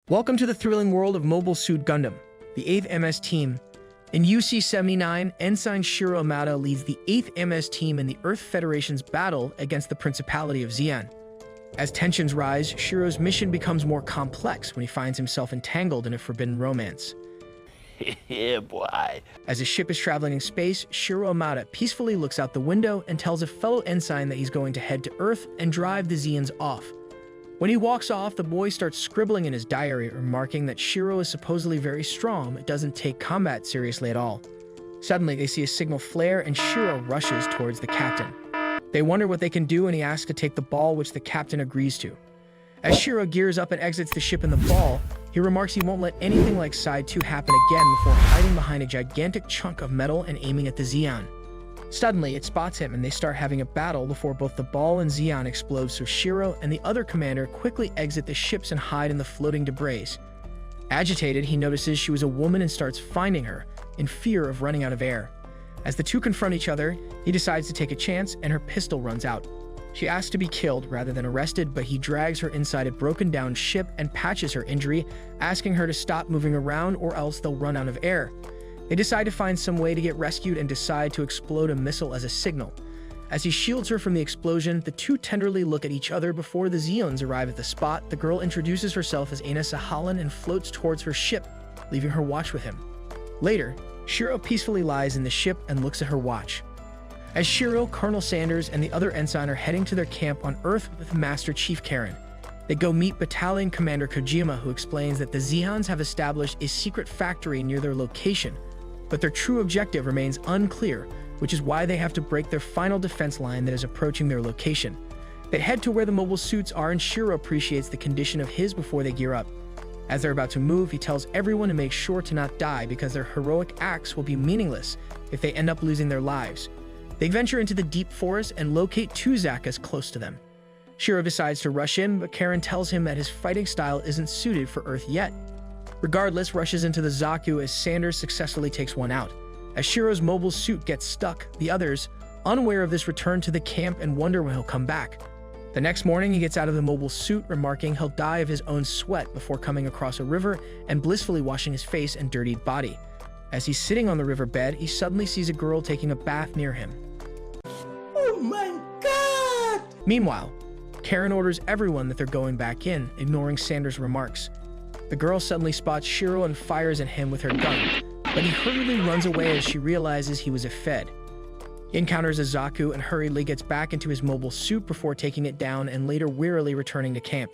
Welcome to the thrilling world of Mobile Suit Gundam, the 8th MS Team. In UC-79, Ensign Shiro Amada leads the 8th MS Team in the Earth Federation's battle against the Principality of Xi'an. As tensions rise, Shiro's mission becomes more complex when he finds himself entangled in a forbidden romance. Yeah, boy. As his ship is traveling in space, Shiro Amada peacefully looks out the window and tells a fellow ensign that he's going to head to Earth and drive the Xi'ans off. When he walks off, the boy starts scribbling in his diary, remarking that Shiro is supposedly very strong but doesn't take combat seriously at all. Suddenly, they see a signal flare and Shiro rushes towards the captain. They wonder what they can do and he asks to take the ball, which the captain agrees to. As Shiro gears up and exits the ship in the ball, he remarks he won't let anything like Side 2 happen again before hiding behind a gigantic chunk of metal and aiming at the Xi'an. Suddenly, it spots him and they start having a battle before both the ball and Xi'an explode, so Shiro and the other commander quickly exit the ships and hide in the floating debris. Agitated, he notices she was a woman and starts finding her, in fear of running out of air. As the two confront each other, he decides to take a chance and her pistol runs out. She asks to be killed rather than arrested, but he drags her inside a broken-down ship and patches her injury, asking her to stop moving around or else they'll run out of air. They decide to find some way to get rescued and decide to explode a missile as a signal. As he shields her from the explosion, the two tenderly look at each other before the Xi'ans arrive at the spot. The girl introduces herself as Aina Sahalan and floats towards her ship, leaving her watch with him. Later, Shiro peacefully lies in the ship and looks at her watch. As Shiro, Colonel Sanders, and the other ensign are heading to their camp on Earth with Master Chief Karen, they go meet Battalion Commander Kojima, who explains that the Xi'ans have established a secret factory near their location, but their true objective remains unclear, which is why they have to break their final defense line that is approaching their location. They head to where the mobile suits are and Shiro appreciates the condition of his before they gear up. As they're about to move, he tells everyone to make sure to not die because their heroic acts will be meaningless if they end up losing their lives. They venture into the deep forest and locate two Zakas close to them. Shiro decides to rush in, but Karen tells him that his fighting style isn't suited for Earth yet. Regardless, rushes into the Zaku as Sanders successfully takes one out. As Shiro's mobile suit gets stuck, the others, unaware of this, return to the camp and wonder when he'll come back. The next morning, he gets out of the mobile suit, remarking he'll die of his own sweat before coming across a river and blissfully washing his face and dirtied body. As he's sitting on the riverbed, he suddenly sees a girl taking a bath near him. Oh my god! Meanwhile, Karen orders everyone that they're going back in, ignoring Sanders' remarks. The girl suddenly spots Shiro and fires at him with her gun, but he hurriedly runs away as she realizes he was a Fed. He encounters a Zaku and hurriedly gets back into his mobile suit before taking it down and later wearily returning to camp.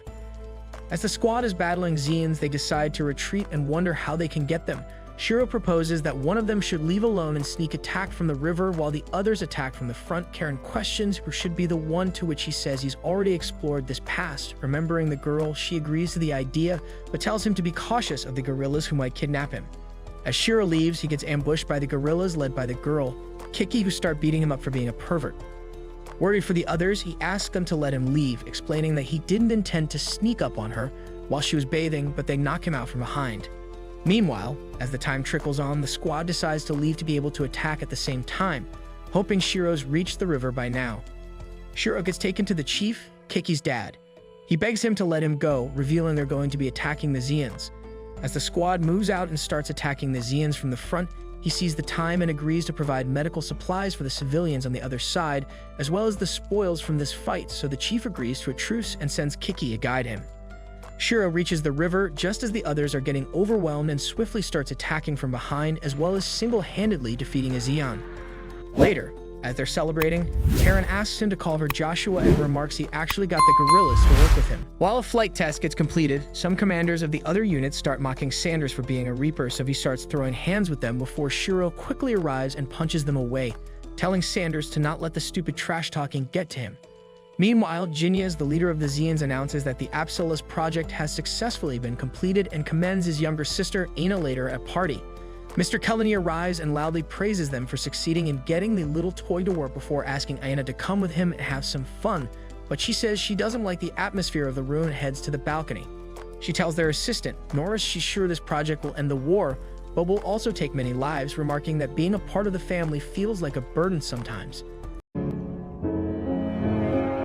As the squad is battling Xi'ans, they decide to retreat and wonder how they can get them. Shiro proposes that one of them should leave alone and sneak attack from the river while the others attack from the front. Karen questions who should be the one, to which he says he's already explored this past. Remembering the girl, she agrees to the idea, but tells him to be cautious of the guerrillas who might kidnap him. As Shiro leaves, he gets ambushed by the guerrillas led by the girl, Kiki, who start beating him up for being a pervert. Worried for the others, he asks them to let him leave, explaining that he didn't intend to sneak up on her while she was bathing, but they knock him out from behind. Meanwhile, as the time trickles on, the squad decides to leave to be able to attack at the same time, hoping Shiro's reached the river by now. Shiro gets taken to the chief, Kiki's dad. He begs him to let him go, revealing they're going to be attacking the Xi'ans. As the squad moves out and starts attacking the Xi'ans from the front, he sees the time and agrees to provide medical supplies for the civilians on the other side, as well as the spoils from this fight, so the chief agrees to a truce and sends Kiki to guide him. Shiro reaches the river just as the others are getting overwhelmed and swiftly starts attacking from behind, as well as single-handedly defeating a Xi'an. Later, as they're celebrating, Karen asks him to call her Joshua and remarks he actually got the guerrillas to work with him. While a flight test gets completed, some commanders of the other units start mocking Sanders for being a Reaper, so he starts throwing hands with them before Shiro quickly arrives and punches them away, telling Sanders to not let the stupid trash-talking get to him. Meanwhile, Jinyas, the leader of the Xi'ans, announces that the Apsalis project has successfully been completed and commends his younger sister, Aina, later at a party. Mr. Kelani arrives and loudly praises them for succeeding in getting the little toy to work before asking Aina to come with him and have some fun, but she says she doesn't like the atmosphere of the room and heads to the balcony. She tells their assistant, nor is she sure this project will end the war, but will also take many lives, remarking that being a part of the family feels like a burden sometimes.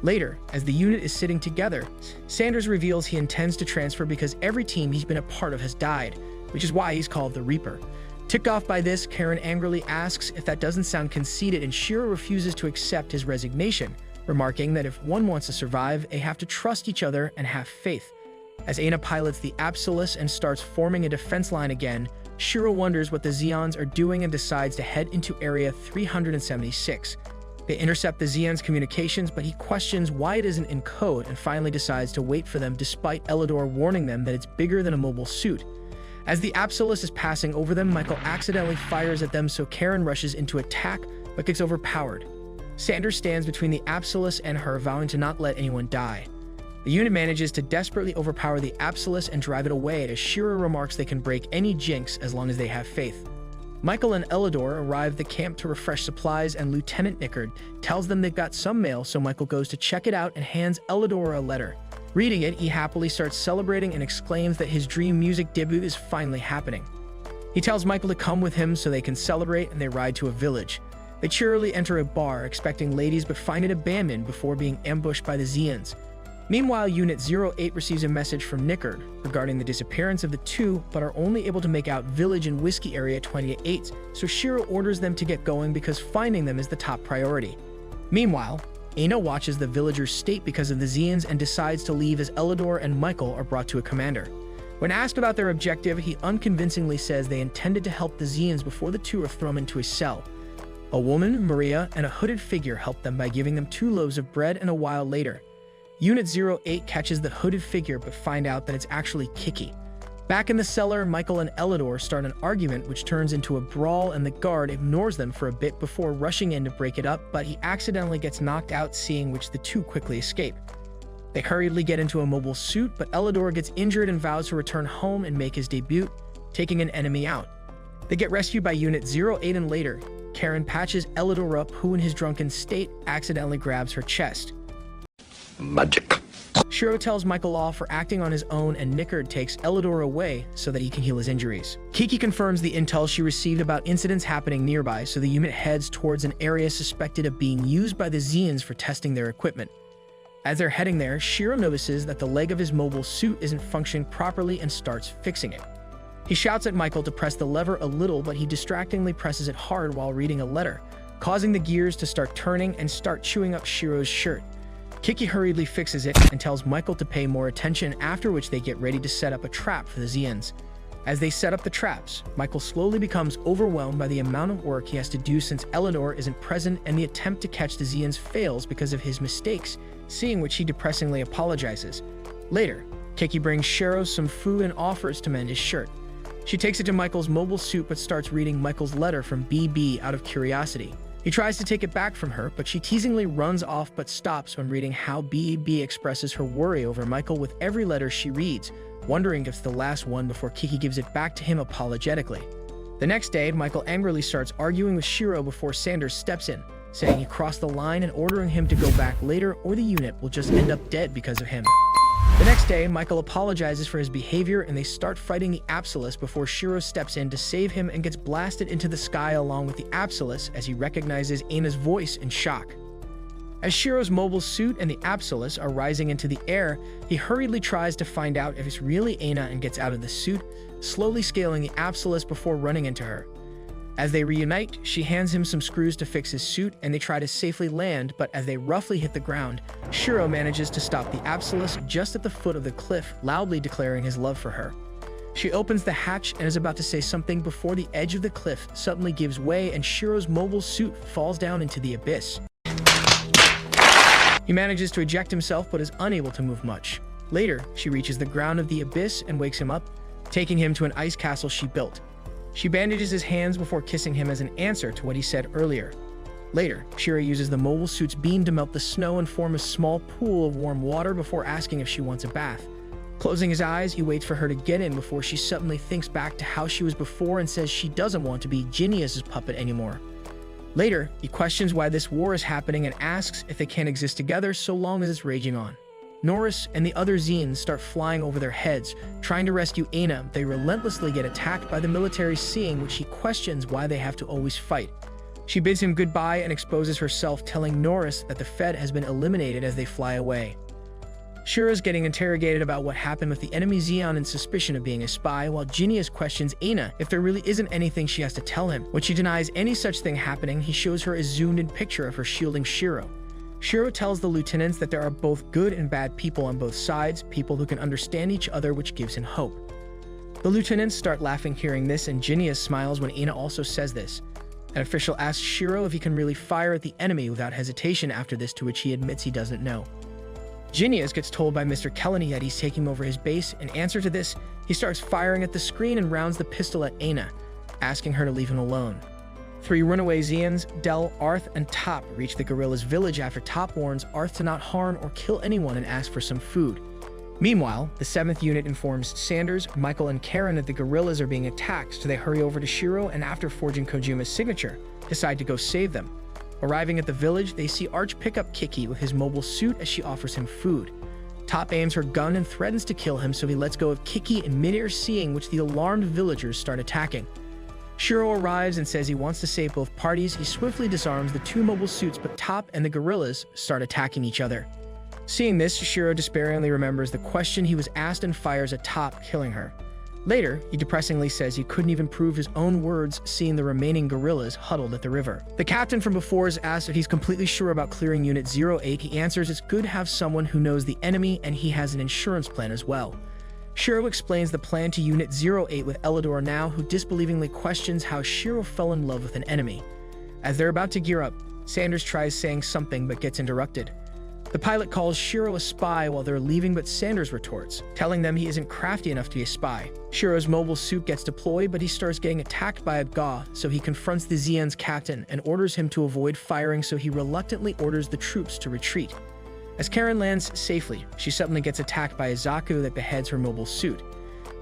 Later, as the unit is sitting together, Sanders reveals he intends to transfer because every team he's been a part of has died, which is why he's called the Reaper. Ticked off by this, Karen angrily asks if that doesn't sound conceited, and Shiro refuses to accept his resignation, remarking that if one wants to survive, they have to trust each other and have faith. As Aina pilots the Absolus and starts forming a defense line again, Shiro wonders what the Zeons are doing and decides to head into Area 376. They intercept the Zeon's communications, but he questions why it isn't in code and finally decides to wait for them despite Elidor warning them that it's bigger than a mobile suit. As the Absolus is passing over them, Michael accidentally fires at them, so Karen rushes into attack but gets overpowered. Sanders stands between the Absolus and her, vowing to not let anyone die. The unit manages to desperately overpower the Absolus and drive it away, as Shiro remarks they can break any jinx as long as they have faith. Michael and Elidor arrive at the camp to refresh supplies, and Lieutenant Nickard tells them they've got some mail, so Michael goes to check it out and hands Elidor a letter. Reading it, he happily starts celebrating and exclaims that his dream music debut is finally happening. He tells Michael to come with him so they can celebrate, and they ride to a village. They cheerily enter a bar, expecting ladies, but find it abandoned before being ambushed by the Zeons. Meanwhile, Unit 08 receives a message from Nickard regarding the disappearance of the two, but are only able to make out Village and Whiskey Area 28, so Shiro orders them to get going because finding them is the top priority. Meanwhile, Aina watches the villagers' state because of the Zeons and decides to leave as Elidor and Michael are brought to a commander. When asked about their objective, he unconvincingly says they intended to help the Zeons before the two are thrown into a cell. A woman, Maria, and a hooded figure help them by giving them 2 loaves of bread, and a while later, Unit 08 catches the hooded figure but find out that it's actually Kiki. Back in the cellar, Michael and Elidor start an argument which turns into a brawl, and the guard ignores them for a bit before rushing in to break it up, but he accidentally gets knocked out, seeing which the two quickly escape. They hurriedly get into a mobile suit, but Elidor gets injured and vows to return home and make his debut, taking an enemy out. They get rescued by Unit 08, and later, Karen patches Elidor up, who in his drunken state accidentally grabs her chest. Magic. Shiro tells Michael off for acting on his own, and Nickard takes Elidor away so that he can heal his injuries. Kiki confirms the intel she received about incidents happening nearby, so the unit heads towards an area suspected of being used by the Zeons for testing their equipment. As they're heading there, Shiro notices that the leg of his mobile suit isn't functioning properly and starts fixing it. He shouts at Michael to press the lever a little, but he distractingly presses it hard while reading a letter, causing the gears to start turning and start chewing up Shiro's shirt. Kiki hurriedly fixes it and tells Michael to pay more attention, after which they get ready to set up a trap for the Zeons. As they set up the traps, Michael slowly becomes overwhelmed by the amount of work he has to do since Elidor isn't present, and the attempt to catch the Zeons fails because of his mistakes, seeing which he depressingly apologizes. Later, Kiki brings Shiro some food and offers to mend his shirt. She takes it to Michael's mobile suit but starts reading Michael's letter from BB out of curiosity. He tries to take it back from her, but she teasingly runs off but stops when reading how BB expresses her worry over Michael with every letter she reads, wondering if it's the last one before Kiki gives it back to him apologetically. The next day, Michael angrily starts arguing with Shiro before Sanders steps in, saying he crossed the line and ordering him to go back later or the unit will just end up dead because of him. The next day, Michael apologizes for his behavior and they start fighting the Absolus before Shiro steps in to save him and gets blasted into the sky along with the Absolus as he recognizes Aina's voice in shock. As Shiro's mobile suit and the Absolus are rising into the air, he hurriedly tries to find out if it's really Aina and gets out of the suit, slowly scaling the Absolus before running into her. As they reunite, she hands him some screws to fix his suit and they try to safely land, but as they roughly hit the ground, Shiro manages to stop the Absolus just at the foot of the cliff, loudly declaring his love for her. She opens the hatch and is about to say something before the edge of the cliff suddenly gives way and Shiro's mobile suit falls down into the abyss. He manages to eject himself but is unable to move much. Later, she reaches the ground of the abyss and wakes him up, taking him to an ice castle she built. She bandages his hands before kissing him as an answer to what he said earlier. Later, Shiro uses the mobile suit's beam to melt the snow and form a small pool of warm water before asking if she wants a bath. Closing his eyes, he waits for her to get in before she suddenly thinks back to how she was before and says she doesn't want to be Genius's puppet anymore. Later, he questions why this war is happening and asks if they can't exist together so long as it's raging on. Norris and the other Zeons start flying over their heads, trying to rescue Aina. They relentlessly get attacked by the military, seeing which he questions why they have to always fight. She bids him goodbye and exposes herself, telling Norris that the Fed has been eliminated as they fly away. Shiro is getting interrogated about what happened with the enemy Zeon in suspicion of being a spy, while Genius questions Aina if there really isn't anything she has to tell him. When she denies any such thing happening, he shows her a zoomed-in picture of her shielding Shiro. Shiro tells the lieutenants that there are both good and bad people on both sides, people who can understand each other, which gives him hope. The lieutenants start laughing hearing this, and Genius smiles when Aina also says this. An official asks Shiro if he can really fire at the enemy without hesitation after this, to which he admits he doesn't know. Genius gets told by Mr. Kellenny that he's taking over his base. In answer to this, he starts firing at the screen and rounds the pistol at Aina, asking her to leave him alone. 3 runaway Zeons, Del, Arth, and Top reach the guerrillas' village after Top warns Arth to not harm or kill anyone and ask for some food. Meanwhile, the 7th unit informs Sanders, Michael, and Karen that the guerrillas are being attacked, so they hurry over to Shiro and, after forging Kojima's signature, decide to go save them. Arriving at the village, they see Arch pick up Kiki with his mobile suit as she offers him food. Top aims her gun and threatens to kill him, so he lets go of Kiki in mid-air, seeing which the alarmed villagers start attacking. Shiro arrives and says he wants to save both parties. He swiftly disarms the 2 mobile suits, but Top and the guerrillas start attacking each other. Seeing this, Shiro despairingly remembers the question he was asked and fires at Top, killing her. Later, he depressingly says he couldn't even prove his own words, seeing the remaining guerrillas huddled at the river. The captain from before is asked if he's completely sure about clearing Unit 08. He answers it's good to have someone who knows the enemy, and he has an insurance plan as well. Shiro explains the plan to Unit 08 with Elidor now, who disbelievingly questions how Shiro fell in love with an enemy. As they're about to gear up, Sanders tries saying something but gets interrupted. The pilot calls Shiro a spy while they're leaving, but Sanders retorts, telling them he isn't crafty enough to be a spy. Shiro's mobile suit gets deployed, but he starts getting attacked by a Ga, so he confronts the Zeon's captain and orders him to avoid firing, so he reluctantly orders the troops to retreat. As Karen lands safely, she suddenly gets attacked by a Zaku that beheads her mobile suit.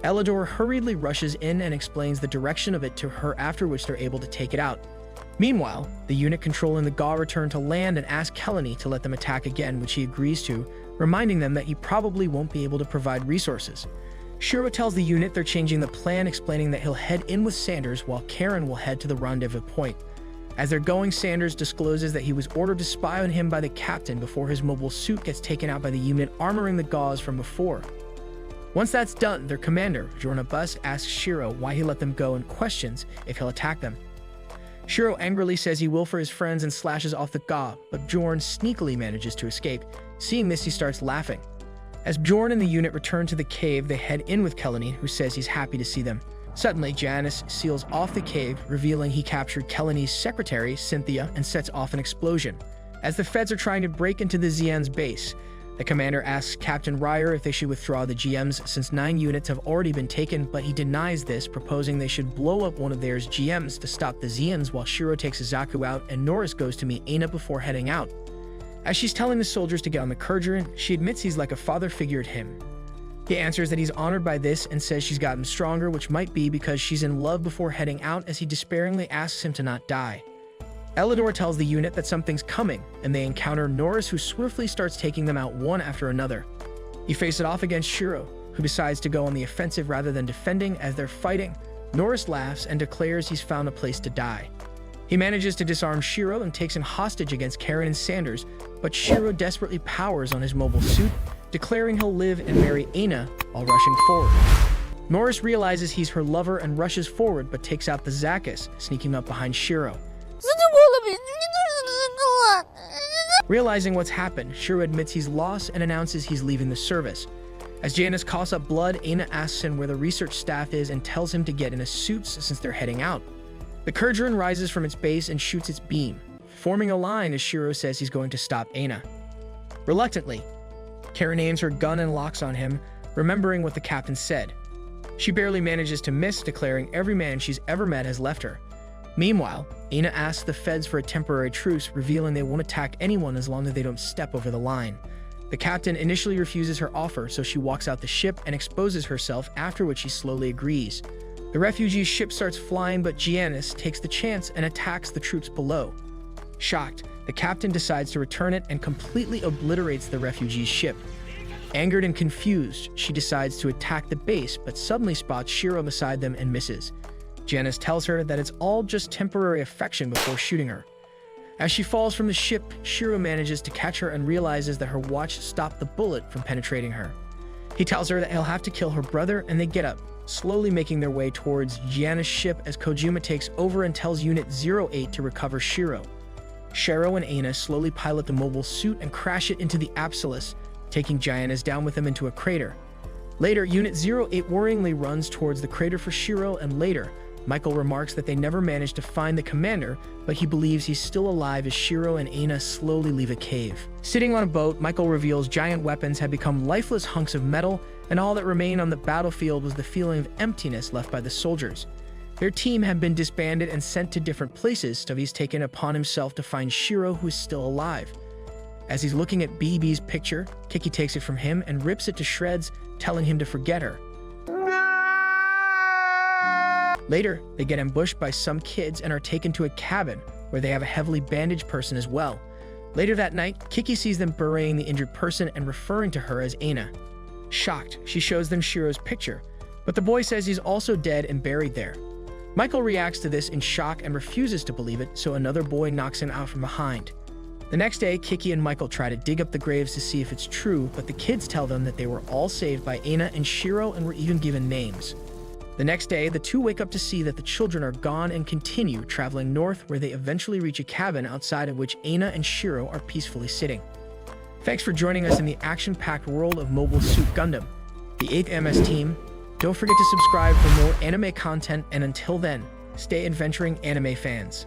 Elidor hurriedly rushes in and explains the direction of it to her, after which they're able to take it out. Meanwhile, the unit controlling the Ga return to land and ask Kellenny to let them attack again, which he agrees to, reminding them that he probably won't be able to provide resources. Shiro tells the unit they're changing the plan, explaining that he'll head in with Sanders while Karen will head to the rendezvous point. As they're going, Sanders discloses that he was ordered to spy on him by the captain before his mobile suit gets taken out by the unit armoring the Gas from before. Once that's done, their commander, Jorna Bus, asks Shiro why he let them go and questions if he'll attack them. Shiro angrily says he will for his friends and slashes off the Ga, but Bjorn sneakily manages to escape. Seeing this, he starts laughing. As Bjorn and the unit return to the cave, they head in with Kellenny, who says he's happy to see them. Suddenly, Janus seals off the cave, revealing he captured Kellenny's secretary, Cynthia, and sets off an explosion. As the feds are trying to break into the Zeon's base, the commander asks Captain Ryer if they should withdraw the GMs since 9 units have already been taken, but he denies this, proposing they should blow up one of theirs GMs to stop the Zeons, while Shiro takes Zaku out and Norris goes to meet Aina before heading out. As she's telling the soldiers to get on the Kurgerin, she admits he's like a father figure to him. He answers that he's honored by this and says she's gotten stronger, which might be because she's in love, before heading out, as he despairingly asks him to not die. Elidor tells the unit that something's coming, and they encounter Norris, who swiftly starts taking them out one after another. You face it off against Shiro, who decides to go on the offensive rather than defending. As they're fighting, Norris laughs and declares he's found a place to die. He manages to disarm Shiro and takes him hostage against Karen and Sanders, but Shiro desperately powers on his mobile suit, declaring he'll live and marry Aina while rushing forward. Norris realizes he's her lover and rushes forward, but takes out the Zakus, sneaking up behind Shiro. Realizing what's happened, Shiro admits he's lost and announces he's leaving the service. As Janus coughs up blood, Aina asks him where the research staff is and tells him to get in his suits since they're heading out. The Kurgerin rises from its base and shoots its beam, forming a line as Shiro says he's going to stop Aina. Reluctantly, Karen aims her gun and locks on him, remembering what the captain said. She barely manages to miss, declaring every man she's ever met has left her. Meanwhile, Aina asks the feds for a temporary truce, revealing they won't attack anyone as long as they don't step over the line. The captain initially refuses her offer, so she walks out the ship and exposes herself, after which he slowly agrees. The refugee ship starts flying, but Giannis takes the chance and attacks the troops below. Shocked, the captain decides to return it and completely obliterates the refugee's ship. Angered and confused, she decides to attack the base, but suddenly spots Shiro beside them and misses. Janice tells her that it's all just temporary affection before shooting her. As she falls from the ship, Shiro manages to catch her and realizes that her watch stopped the bullet from penetrating her. He tells her that he'll have to kill her brother, and they get up, slowly making their way towards Janice's ship as Kojima takes over and tells Unit 08 to recover Shiro. Shiro and Aina slowly pilot the mobile suit and crash it into the Apsilus, taking Janice down with them into a crater. Later, Unit 08 worryingly runs towards the crater for Shiro, and later, Michael remarks that they never managed to find the commander, but he believes he's still alive as Shiro and Aina slowly leave a cave. Sitting on a boat, Michael reveals giant weapons had become lifeless hunks of metal, and all that remained on the battlefield was the feeling of emptiness left by the soldiers. Their team had been disbanded and sent to different places, so he's taken upon himself to find Shiro, who is still alive. As he's looking at BB's picture, Kiki takes it from him and rips it to shreds, telling him to forget her. Later, they get ambushed by some kids and are taken to a cabin where they have a heavily bandaged person as well. Later that night, Kiki sees them burying the injured person and referring to her as Aina. Shocked, she shows them Shiro's picture, but the boy says he's also dead and buried there. Michael reacts to this in shock and refuses to believe it, so another boy knocks him out from behind. The next day, Kiki and Michael try to dig up the graves to see if it's true, but the kids tell them that they were all saved by Aina and Shiro and were even given names. The next day, the two wake up to see that the children are gone and continue traveling north, where they eventually reach a cabin outside of which Aina and Shiro are peacefully sitting. Thanks for joining us in the action-packed world of Mobile Suit Gundam, the 8th MS team. Don't forget to subscribe for more anime content, and until then, stay adventuring anime fans.